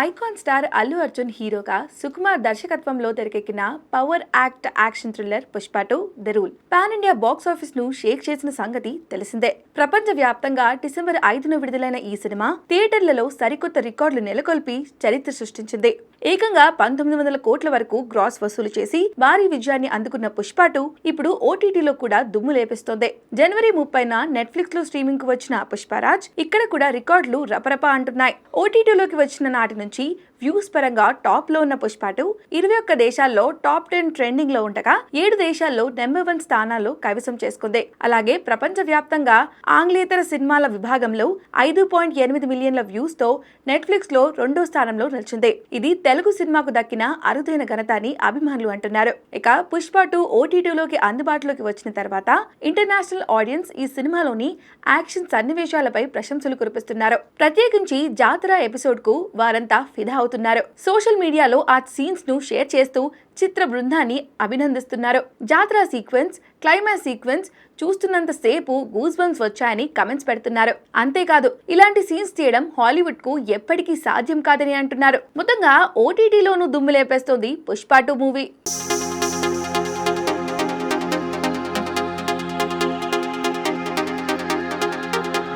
Icon star Allu Arjun హీరోగా సుకుమార్ దర్శకత్వంలో తెరకెక్కిన power action thriller Pushpa 2 the rule pan India box office ను షేక్ చేసిన సంగతి తెలిసిందే. ప్రపంచ వ్యాప్తంగా డిసెంబర్ 5న విడుదలైన ఈ సినిమా థియేటర్లలో సరికొత్త రికార్డులు నెలకొల్పి చరిత్ర సృష్టించింది. ఏకంగా 1900 కోట్ల వరకు గ్రాస్ వసూలు చేసి భారీ విజయాన్ని అందుకున్న పుష్ప 2 ఇప్పుడు ఓటీటీలో కూడా దుమ్ము లేపిస్తోంది. జనవరి 30న నెట్ఫ్లిక్స్ లో స్ట్రీమింగ్ కు వచ్చిన పుష్పరాజ్ ఇక్కడ కూడా రికార్డులు రపరపా అంటున్నాయి. ఓటీటీలోకి వచ్చిన నాటి నుంచి వ్యూస్ పరంగా టాప్ లో ఉన్న పుష్ప 2 21 దేశాల్లో టాప్ 10 ట్రెండింగ్ లో ఉండగా 7 దేశాల్లో నెంబర్ 1 స్థానాల్లో కైవసం చేసుకుంది. అలాగే ప్రపంచ వ్యాప్తంగా ఆంగ్లేతర సినిమాల విభాగంలో 5.8 మిలియన్ల వ్యూస్ తో నెట్ఫ్లిక్స్ లో 2వ స్థానంలో నిలిచింది. ఇది తెలుగు సినిమాకు దక్కిన అరుదైన ఘనత అని అభిమానులు అంటున్నారు. ఇక పుష్ప 2 ఓటీటీలోకి అందుబాటులోకి వచ్చిన తర్వాత ఇంటర్నేషనల్ ఆడియన్స్ ఈ సినిమాలోని యాక్షన్ సన్నివేశాలపై ప్రశంసలు కురిపిస్తున్నారు. ప్రత్యేకించి జాతర ఎపిసోడ్ కు వారంతా ఫిదా అవుతున్నారు. సోషల్ మీడియాలో ఆ సీన్స్ ను షేర్ చేస్తూ చిత్ర బృందాన్ని అభినందిస్తున్నారు. జాతర సీక్వెన్స్, క్లైమాక్స్ సీక్వెన్స్ చూస్తున్నంత సేపు గూస్ బంప్స్ వచ్చాయని కమెంట్స్ పెడుతున్నారు. అంతేకాదు ఇలాంటి సీన్స్ తీయడం హాలీవుడ్ కు ఎప్పటికీ సాధ్యం కాదని అంటున్నారు. మొత్తంగా ఓటీటీలోనూ దుమ్ము లేపేస్తోంది పుష్ప 2 మూవీ.